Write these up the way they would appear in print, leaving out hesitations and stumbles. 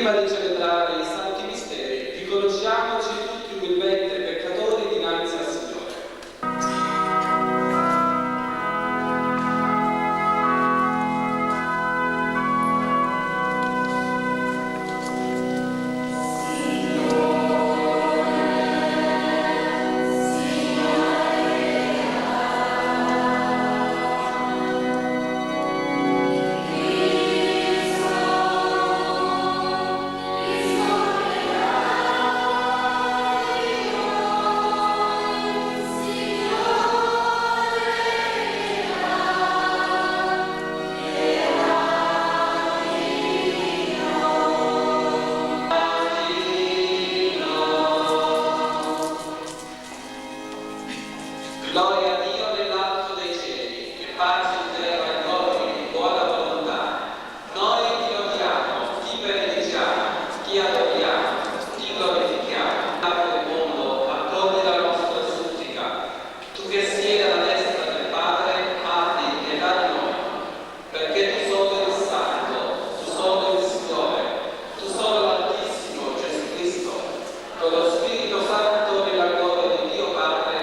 Prima di celebrare i santi misteri, riconosciamoci tutti umilmente peccatori dinanzi al Signore. Gloria a Dio nell'alto dei cieli, e pace in terra ai uomini di buona volontà. Noi ti lodiamo, ti benediciamo, ti adoriamo, ti glorifichiamo. Padre del mondo, accogli la nostra supplica. Tu che siedi alla destra del Padre, abbi pietà di noi, perché tu solo il Santo, tu solo il Signore, tu solo l'Altissimo Gesù Cristo, con lo Spirito Santo nella gloria di Dio Padre.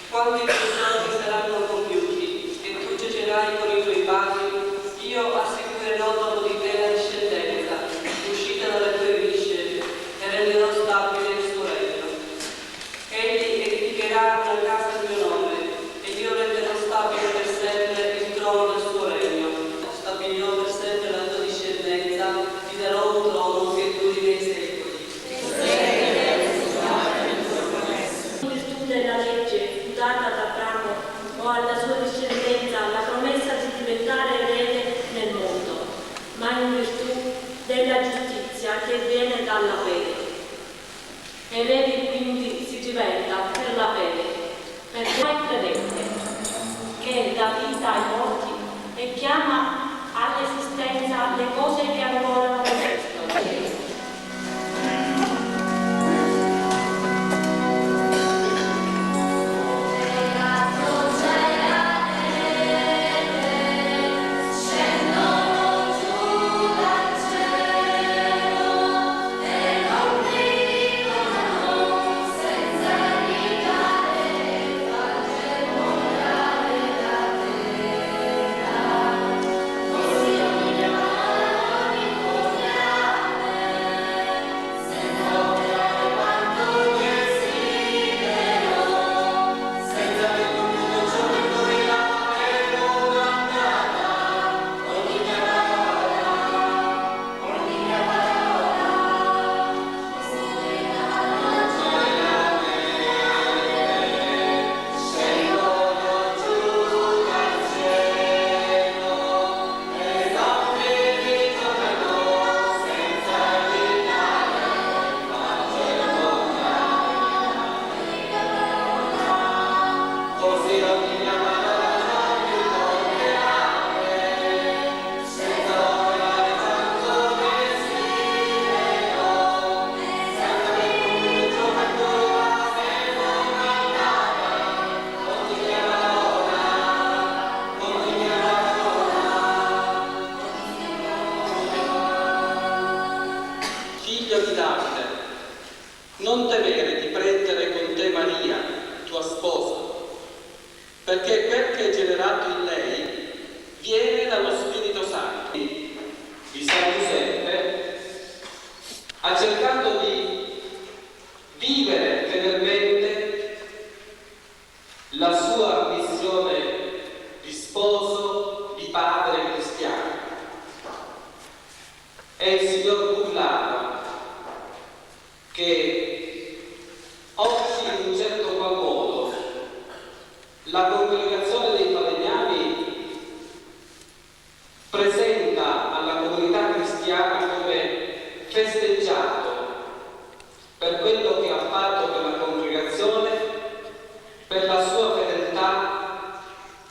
Quando i tuoi giorni saranno compiuti e tu giugerai con i tuoi padri, io assicurerò dopo di te la discendenza, uscita dalle tue viscere, e renderò stabile il suo regno. Egli edificherà una casa a mio nome, ed io renderò stabile per sempre il trono del suo regno. Stabilirò per sempre la tua discendenza, ti darò un trono che duri nei secoli. Della legge data ad Abramo o alla sua discendenza la promessa di diventare erede nel mondo, ma in virtù della giustizia che viene dalla fede. Eredi quindi si diventa per la fede, perché è credente, che dà vita ai morti e chiama all'esistenza le cose che ancora non esistono. Non temere di prendere con te Maria, tua sposa, perché quel che è generato in lei viene dallo Spirito Santo. Di San Giuseppe ha cercato di vivere fedelmente la sua missione di sposo, di padre cristiano. E il Signor Burlava, che oggi in un certo qual modo la congregazione dei Falegnami presenta alla comunità cristiana come festeggiato per quello che ha fatto per la congregazione, per la sua fedeltà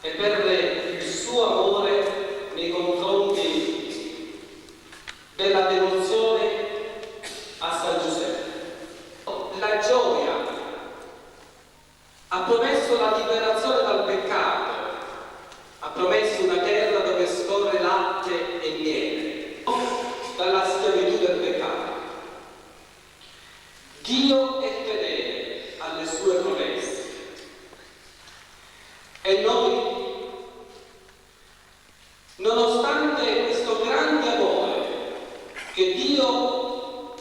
e per il suo amore nei confronti della devozione a San Giuseppe. La gioia ha promesso la liberazione dal peccato promesso una terra dove scorre latte e miele, dalla schiavitù del peccato. Dio è fedele alle sue promesse e noi, nonostante questo grande amore che Dio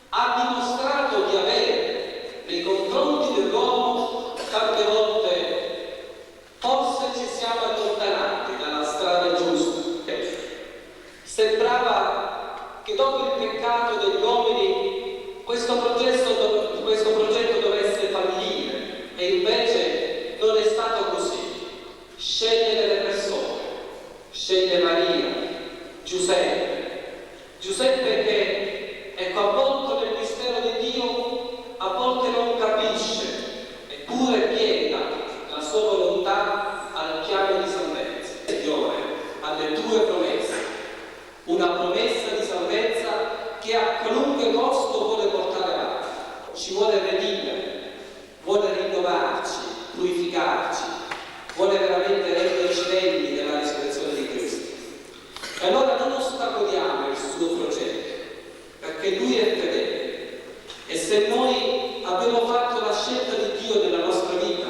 ha dimostrato di avere nei confronti dell'uomo, tante volte forse ci siamo allontanati dalla strada giusta. Sembrava che dopo il peccato degli uomini questo progetto dovesse fallire, e invece non è stato così. Sceglie delle persone, sceglie Maria, Giuseppe che, ecco, avvolto nel mistero di Dio, a volte non capisce, eppure piega la sua volontà al chiamo di salvezza. Signore, alle tue promesse, una promessa di salvezza che a qualunque costo vuole portare avanti, ci vuole redimere, vuole rinnovarci, purificarci, vuole veramente renderci degni della risurrezione di Cristo. E allora non ostacoliamo il suo progetto, perché Lui è fedele. E se noi abbiamo fatto la scelta di Dio nella nostra vita,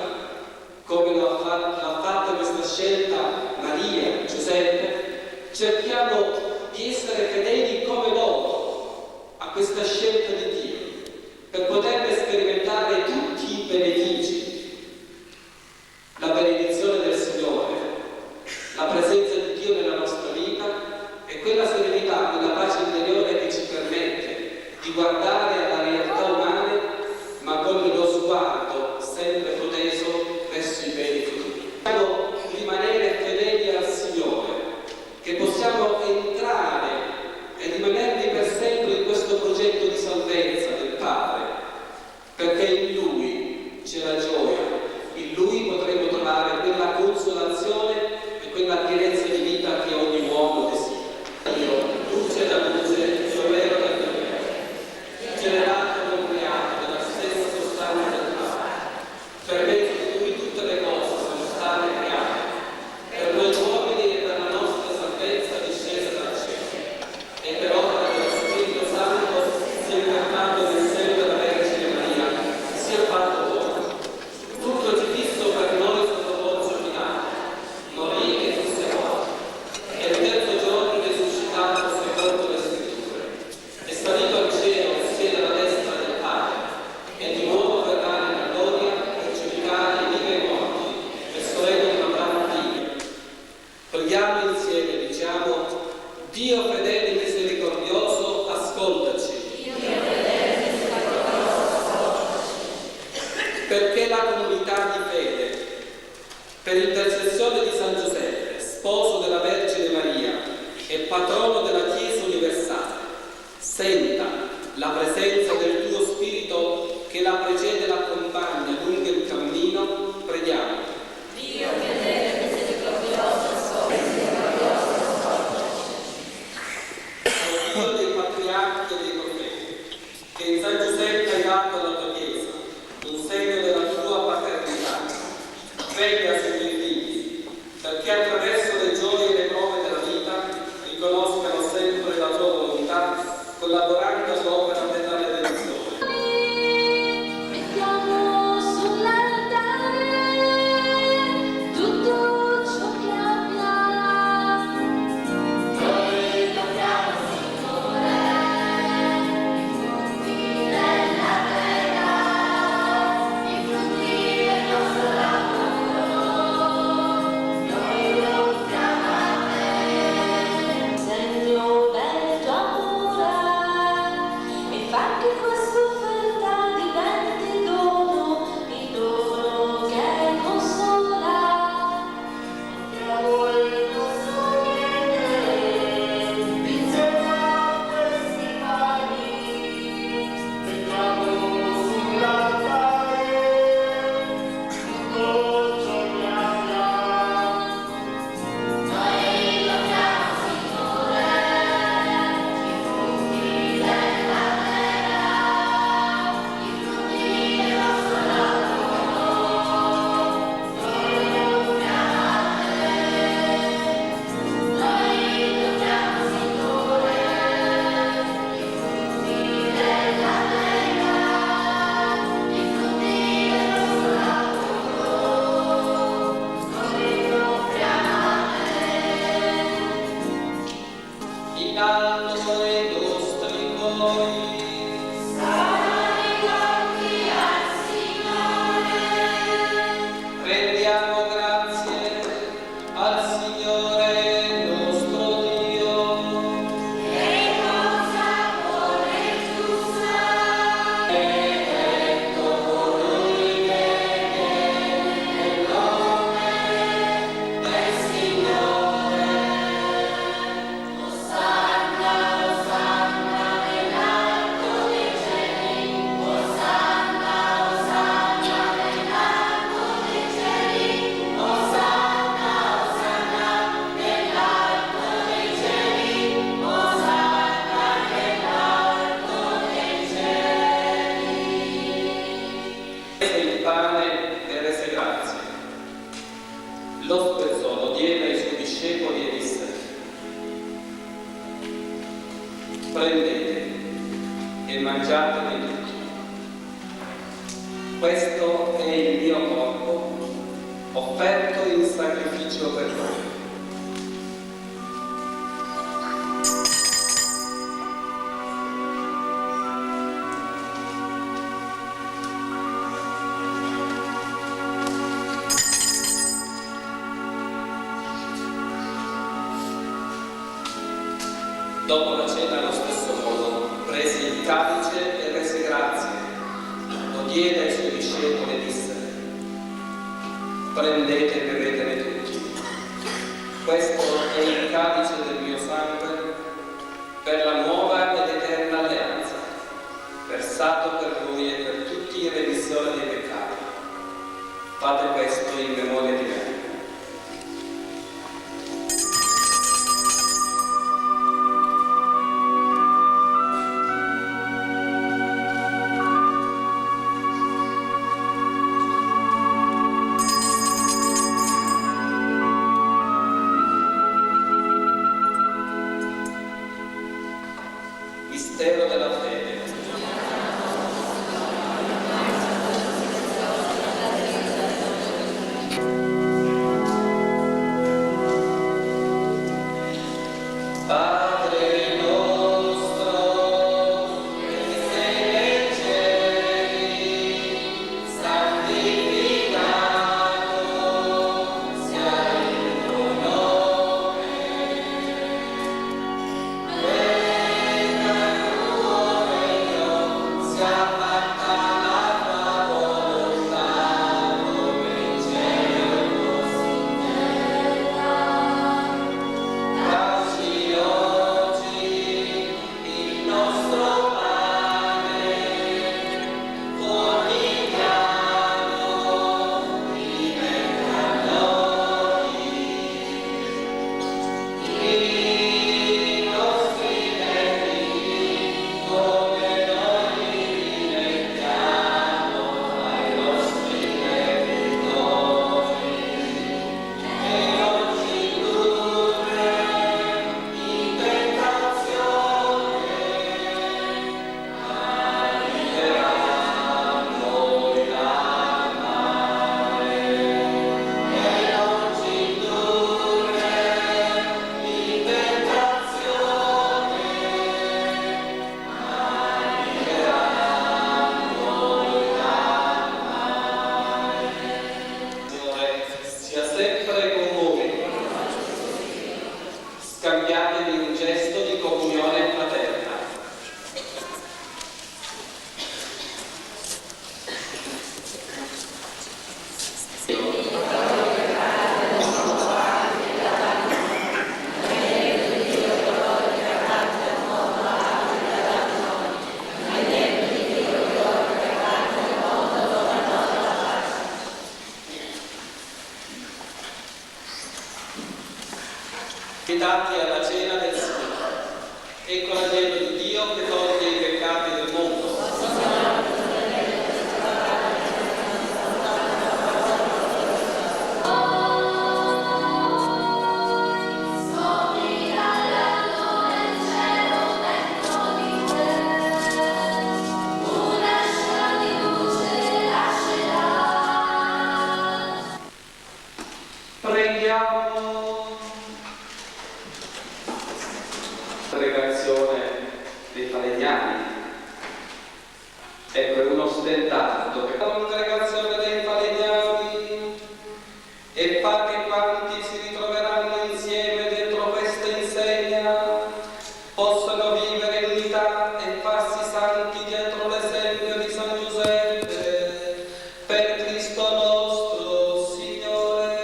come l'ha fatta questa scelta Maria, Giuseppe, cerchiamo di essere fedeli come loro a questa scelta di Dio, per poter sperimentare tutti i benefici, la benedizione del Signore, la presenza di Dio nella nostra vita e quella serenità, quella pace interiore che ci permette di guardare alla realtà umane, ma con lo sguardo sempre proteso verso i beni futuri. Possiamo rimanere fedeli al Signore, che possiamo entrare e rimanervi per sempre in questo progetto di salvezza del Padre, prendete e mangiatene tutti. Questo è il mio corpo, offerto in sacrificio per voi. Dopo la cena, allo stesso modo, prese il calice e rese grazie, lo diede ai suoi discepoli e disse: prendete e bevetene tutti. Questo è il calice del mio sangue per la nuova ed eterna alleanza, versato per voi e per tutti in remissione dei peccati. Fate questo in memoria di me. Mistero della fede. Padre nostro, che sei nei cieli, santificato sia il tuo nome. Venga il tuo regno, sia fatta la tua volontà, come in cielo così in terra. Dacci oggi il nostro pane quotidiano, rimetti a noi i nostri debiti, come noi rimettiamo ai nostri debitori, e non ci indurre in tentazione, ma liberamoci dal male. E non ci indurre in tentazione, ma liberamoci dal male. Signore, sia sempre con voi. Scambiatevi un gesto di comunione fraterna. Fidati alla cena del Signore. Ecco l'agnello di Dio che toglie i peccati del mondo. Preghiamo. Congregazione dei falegnami. Ecco, è uno stentato che la congregazione dei falegnami, e fa che quanti si ritroveranno insieme dentro questa insegna possano vivere in unità e farsi santi dietro l'esempio di San Giuseppe, per Cristo nostro Signore.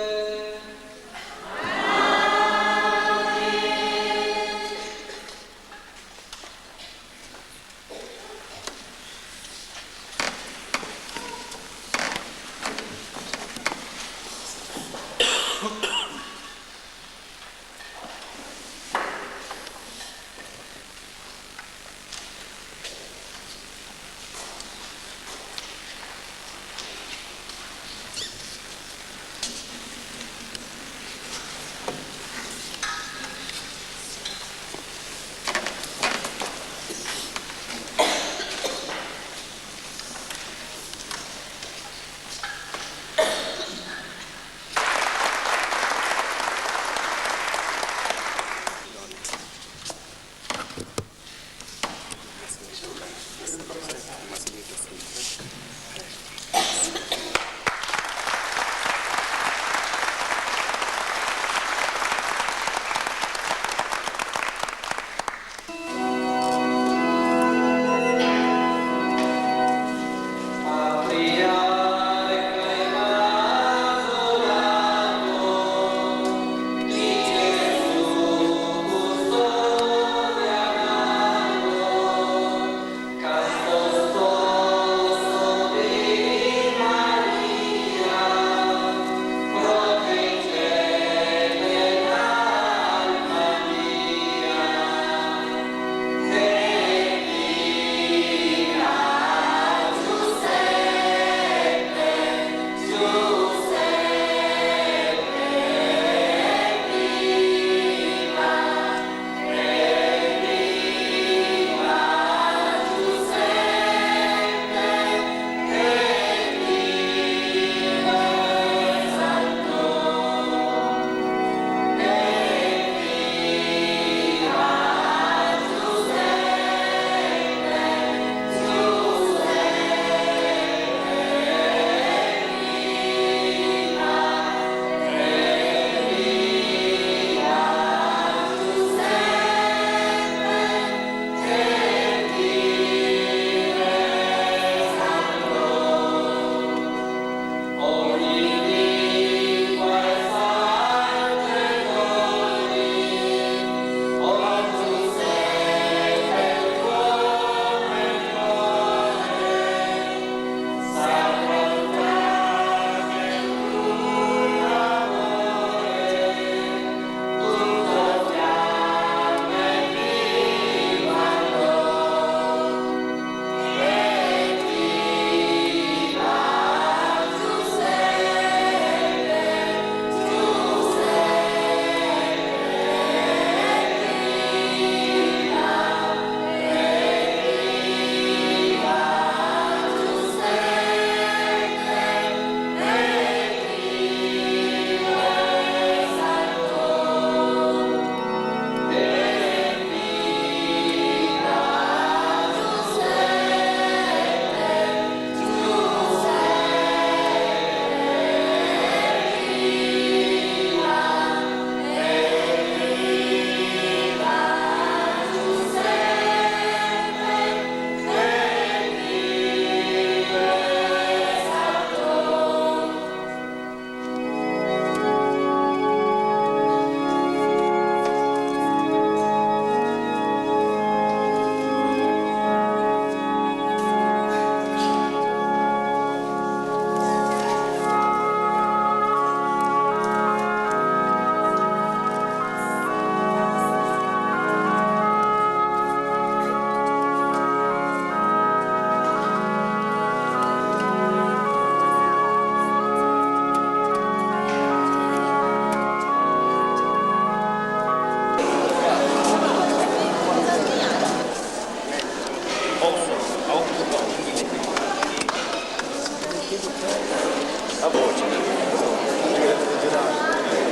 A voce.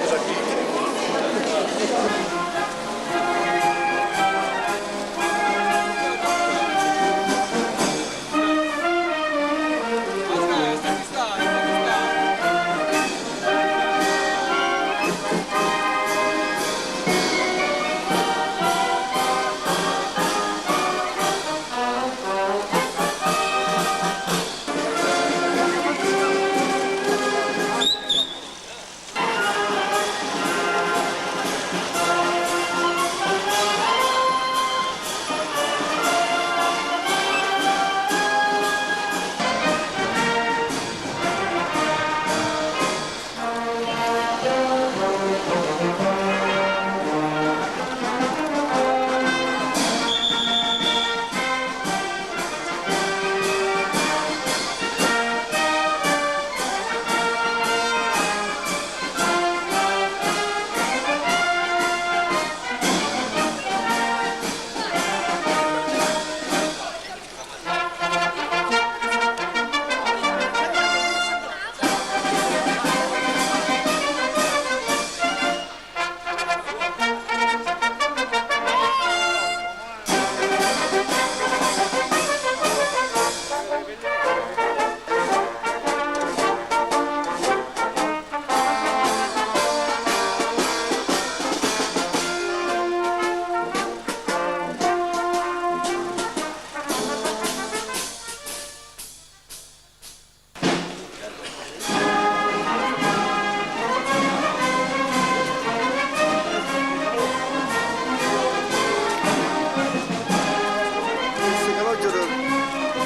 Cosa dici?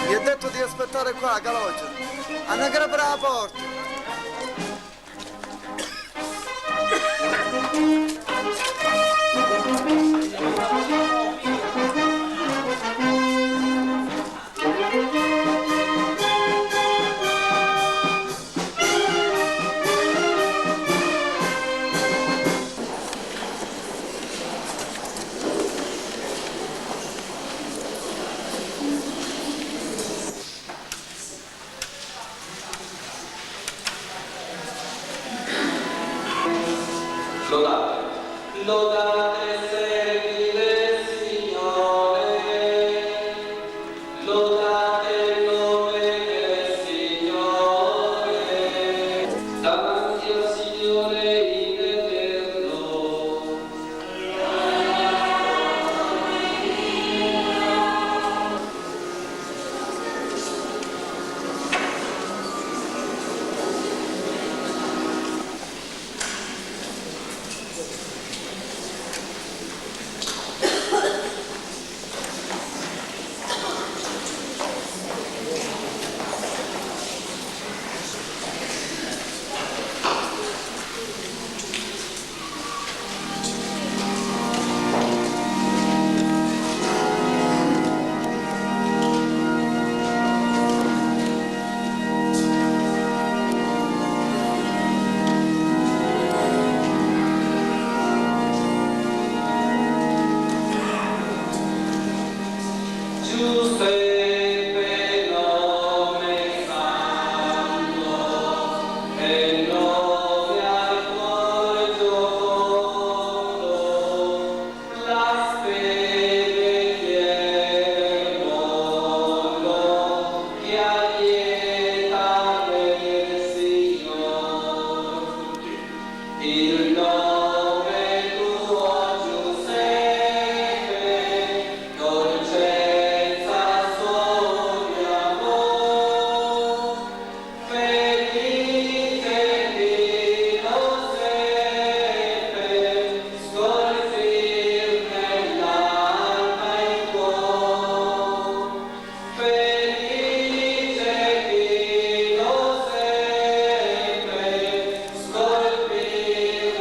Gli ha detto di aspettare qua, Calogero. Hanno aggrappato la porta. Lodate, lodate servile Signore, lodate il nome del Signore, davanti al Signore in eterno. Giuseppe nome santo, e nome al cuore giocondo, la fede del mondo che allieta nel Signore. Il nome tuo Giuseppe, dolcezza sogni amor, felice di lo seppe, scolpir nell'alma il cuor, felice di lo seppe, scolpir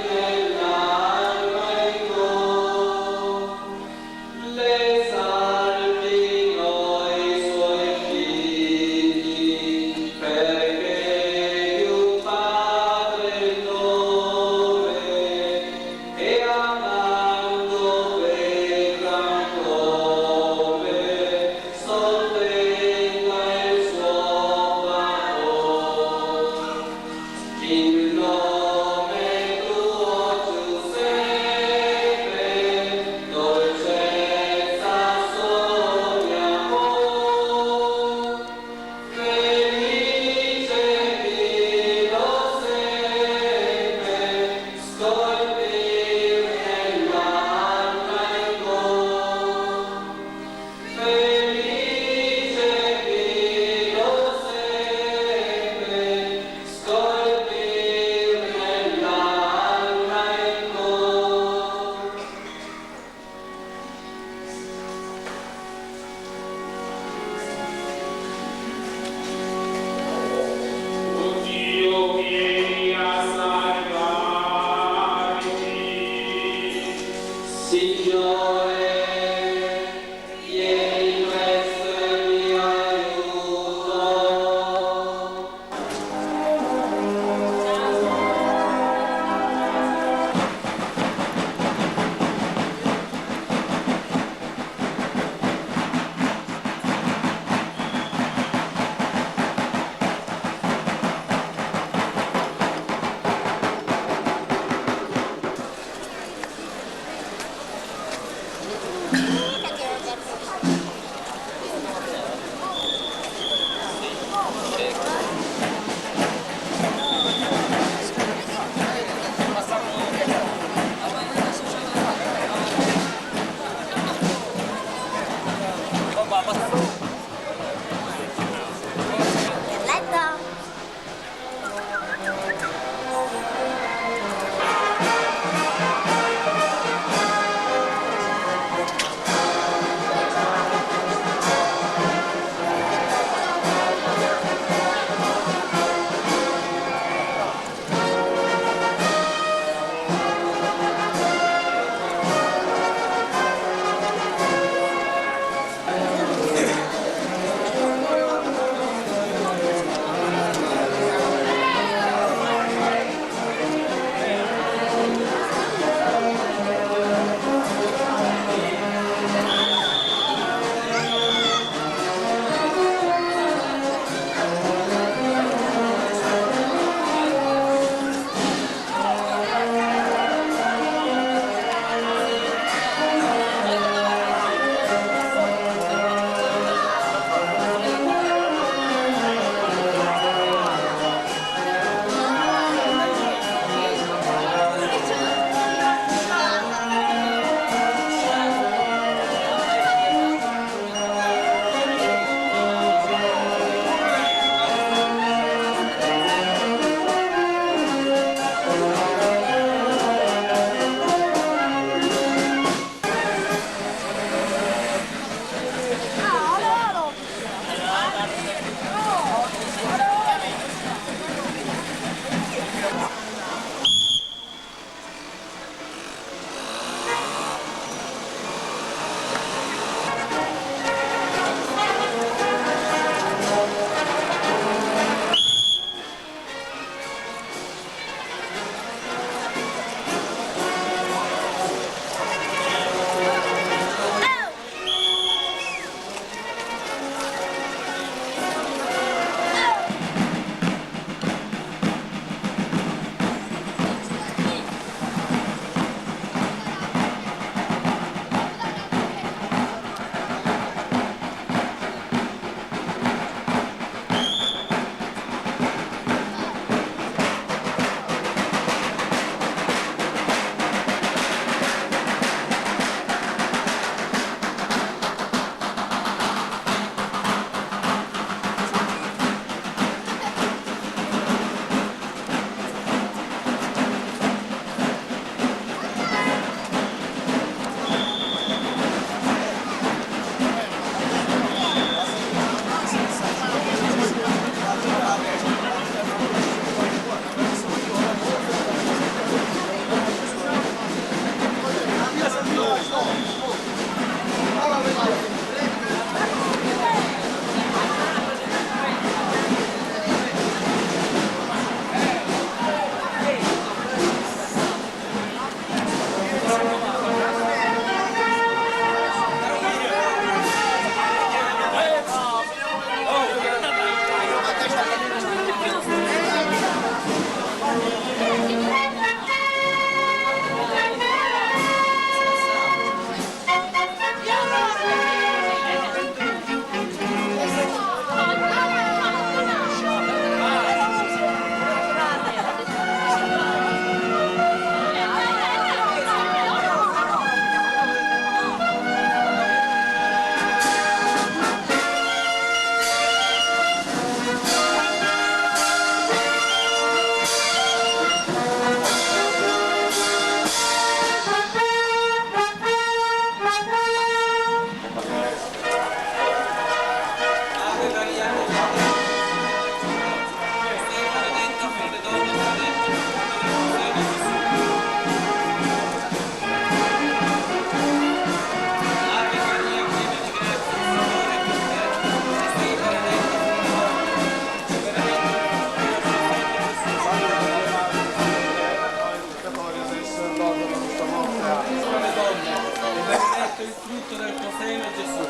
seno Gesù.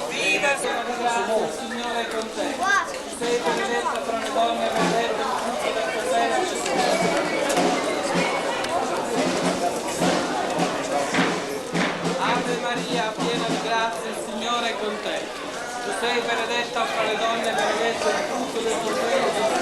Viva il Signore con te. Tu sei benedetta fra le donne e benedetto il frutto del tuo seno, Gesù. Ave Maria, piena di grazia, il Signore è con te. Tu sei benedetta fra le donne e benedetto il frutto del tuo seno, Gesù.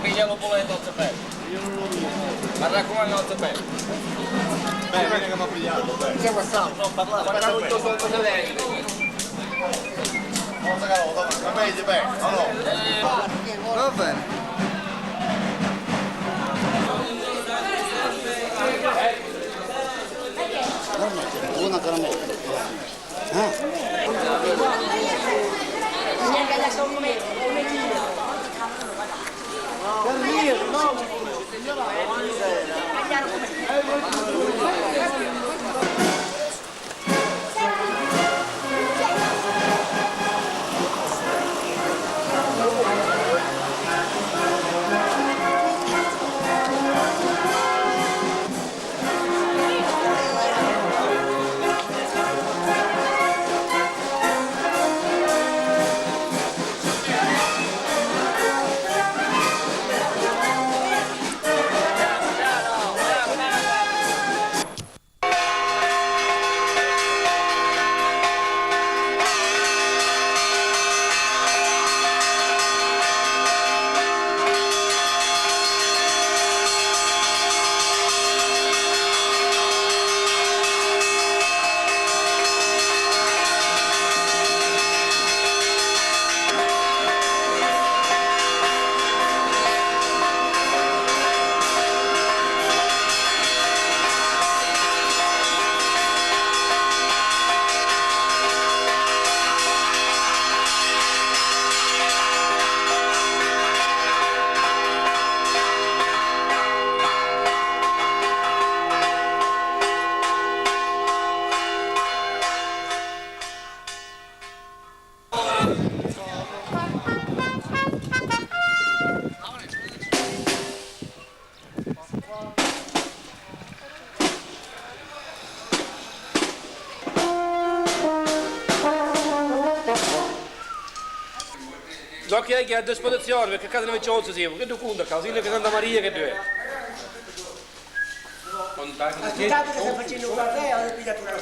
Piglialo pure il nostro pezzo. Ma raccomando il nostro pezzo. Vieni che mi ha pigliato, Siamo stato, non parlare, facciamo il tuo sotto di lei. Non so che va meglio bene, va bene. Una caramella. Neanche la sono come Occhi che è a disposizione perché casa non c'è oggi siamo, che tu conta, casino che Santa Maria che tu è. Aspettate che sta facendo un caffè o le pigliatura?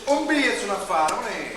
Un biglietto un affare, non è?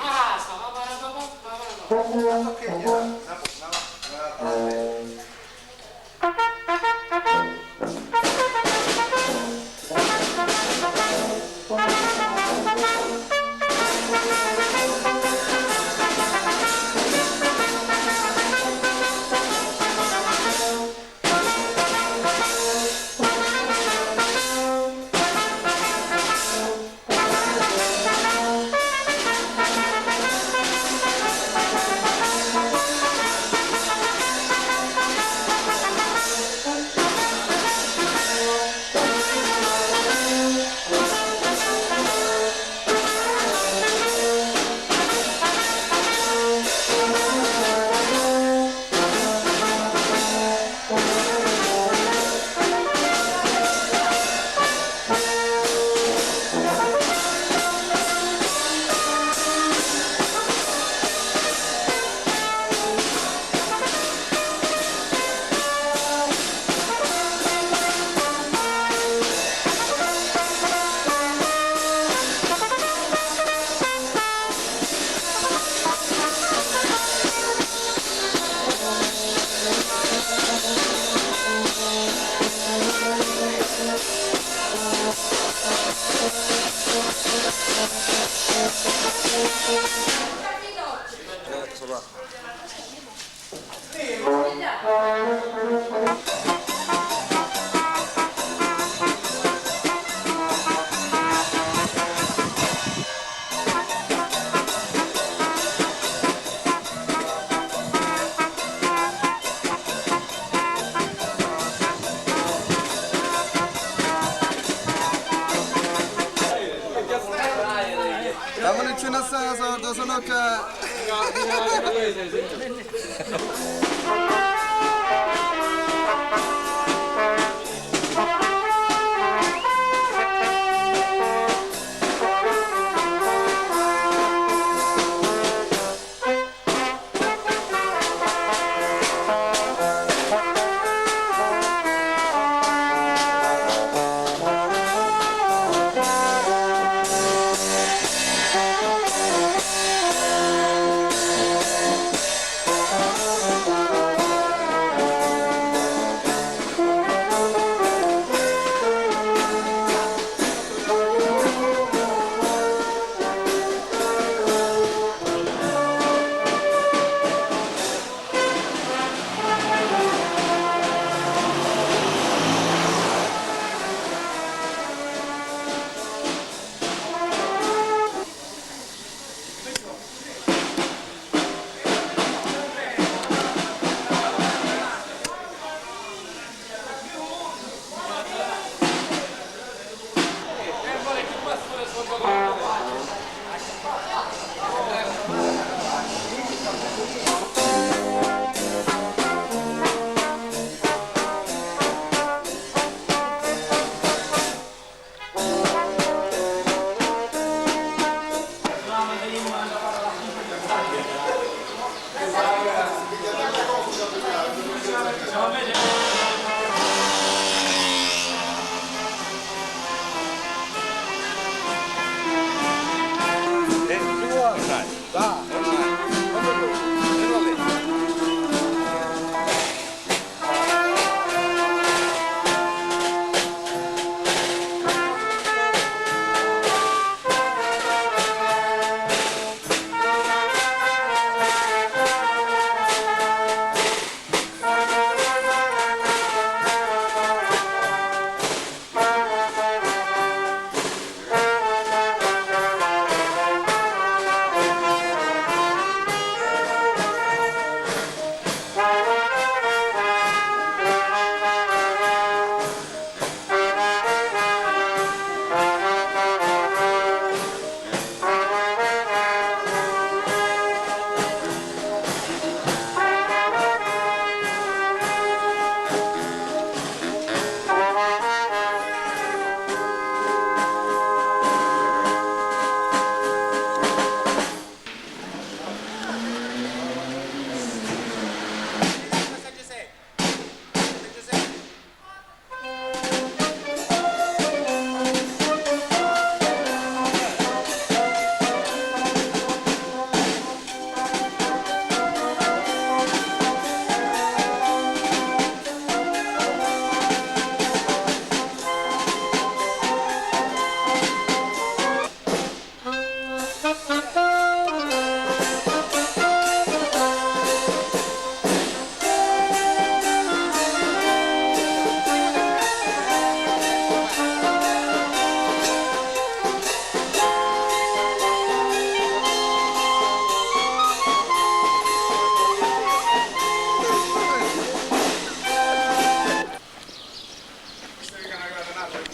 Sono che...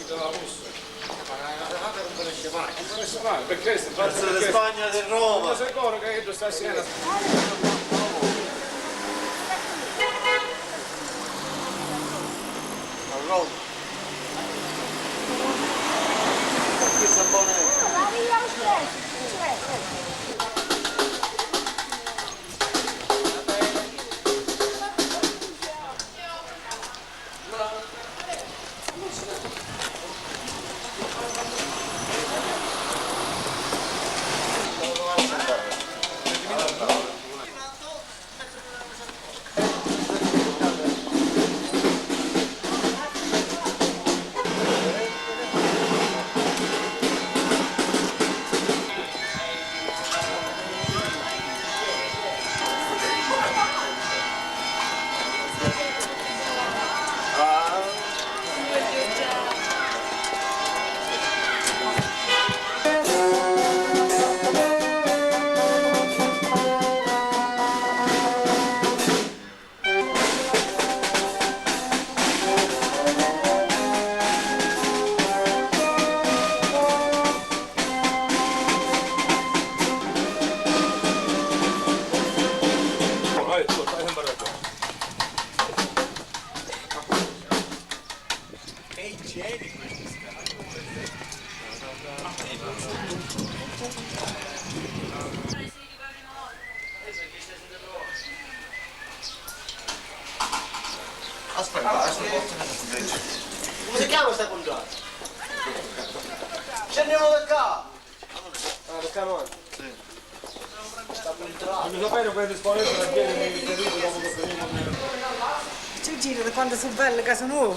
della busta. non conosce mai. Non conosce mai, per questo. Verso di Spagna di Roma. Non sei sicuro che tu stai assieme. A Roma. Qui sono buone. Aspetta, Come si chiama questa contrada? Scendiamo da qua. Da Canone. Non sapere quelle scuole per avviare il territorio dopo che venivano. Ci gira da quando sono belle che sono.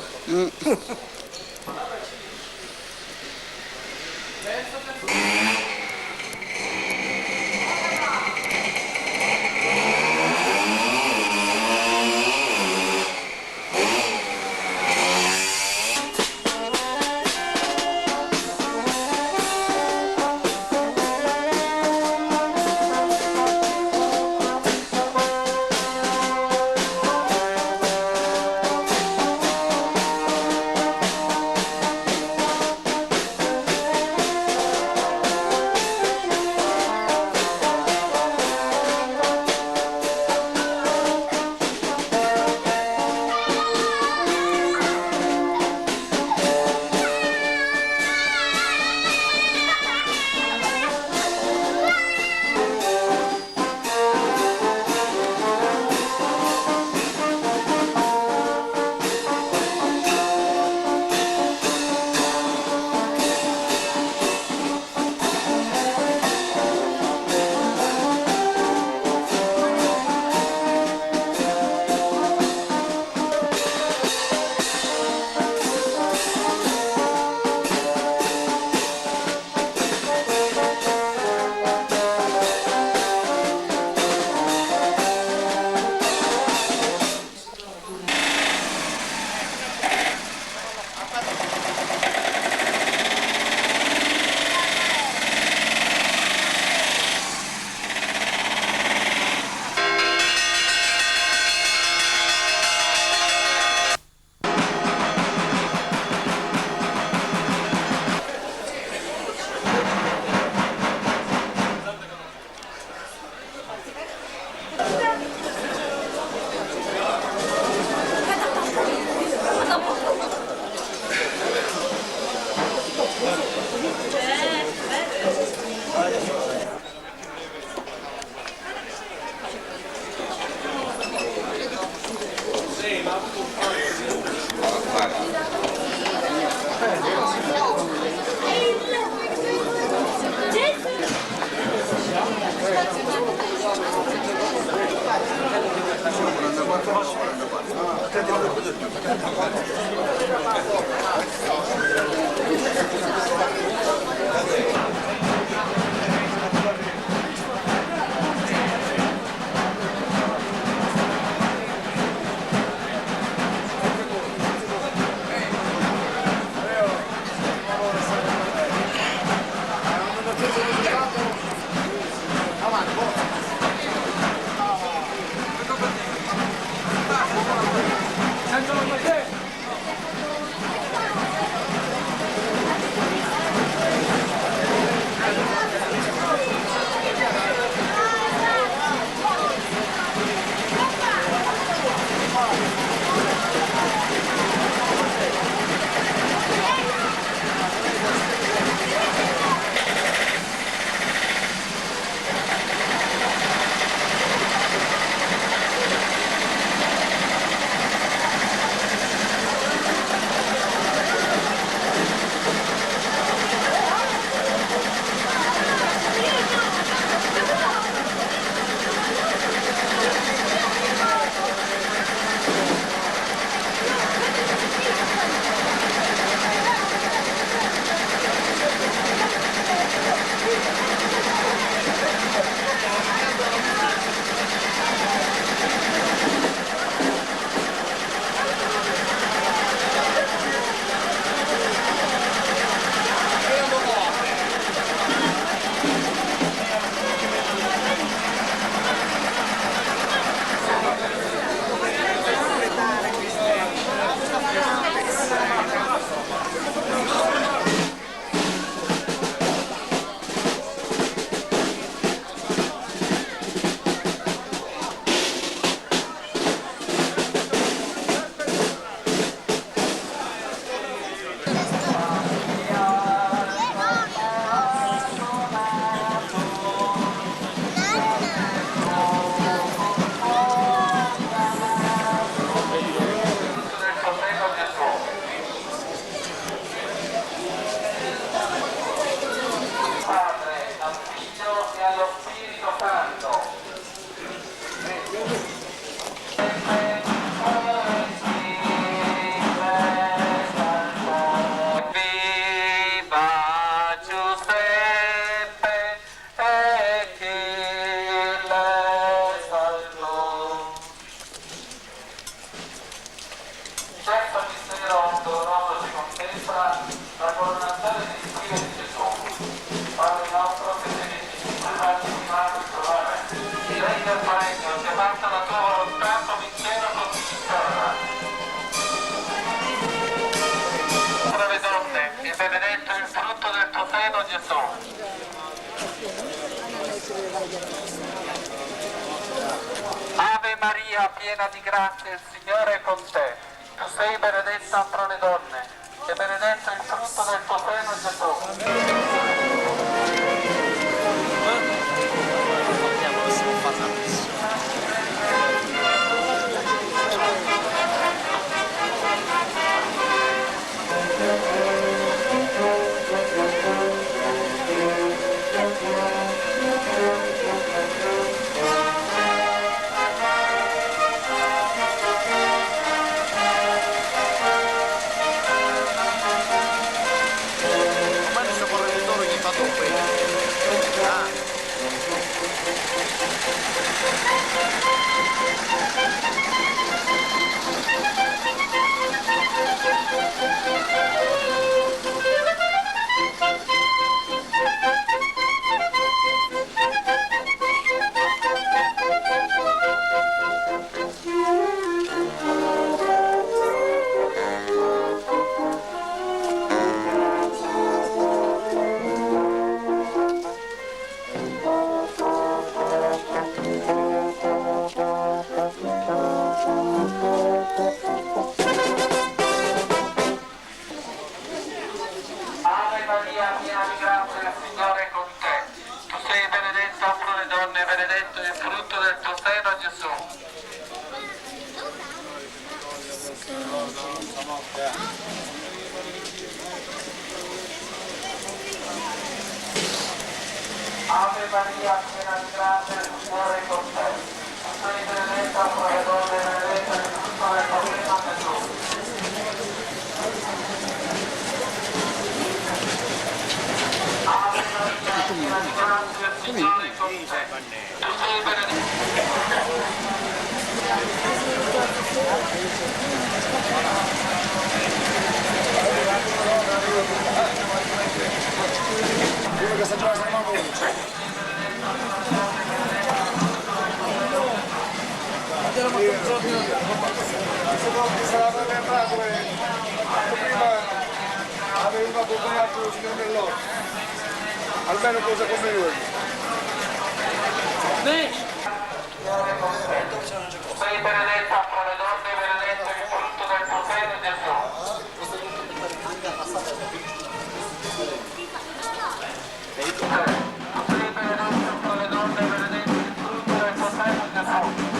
Ave Maria, piena di grazia, il Signore è con te. Tu sei benedetta fra le donne, e benedetto il frutto del tuo seno, Gesù. Ave Maria, piena di grazia, il Signore è con te. Tu sei benedetta fra le donne, e benedetto il frutto del tuo seno, Gesù. Ave Maria, piena di grazia, il Signore è con te. Tu sei aveva accompagnato il signor Melloni, almeno cosa come lui. sei benedetta fra le donne, benedetto il frutto del tuo seno, Gesù. Sei benedetta fra le donne, benedetto il frutto del tuo seno, Gesù.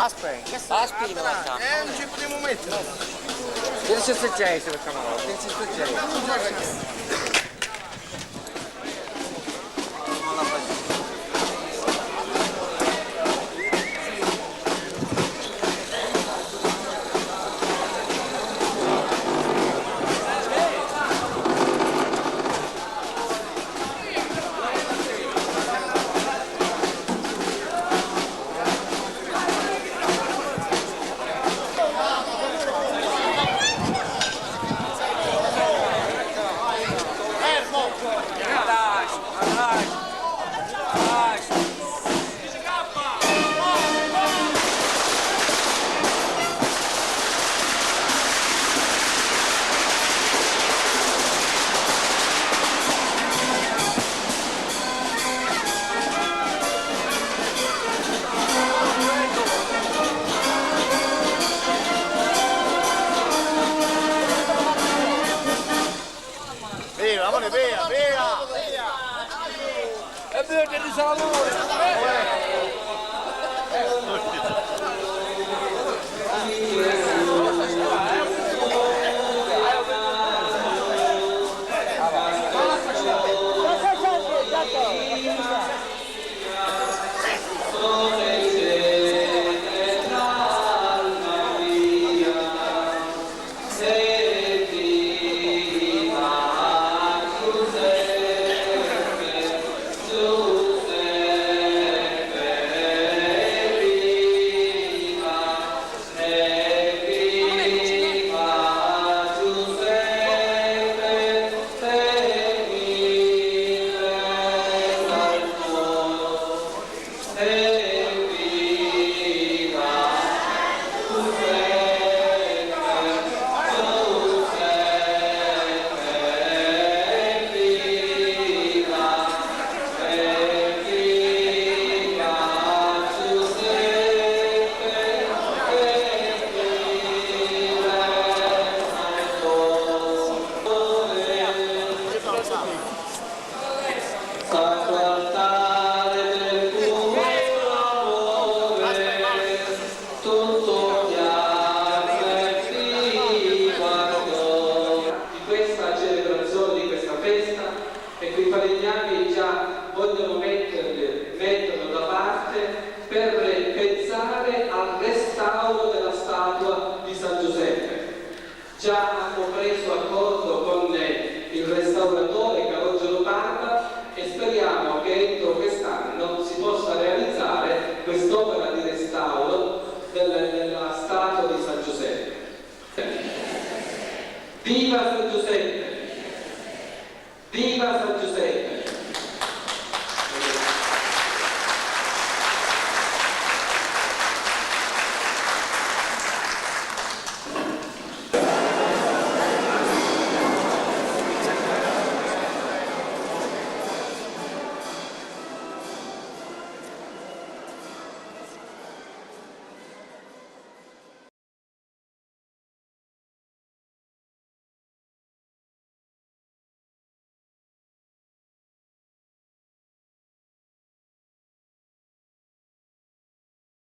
Aspetta, che sta? Aspetta, Non ci potremo mettere. Che c'è successo per camarada? Che c'è successo? Via, amore, via, via! E via che di salute!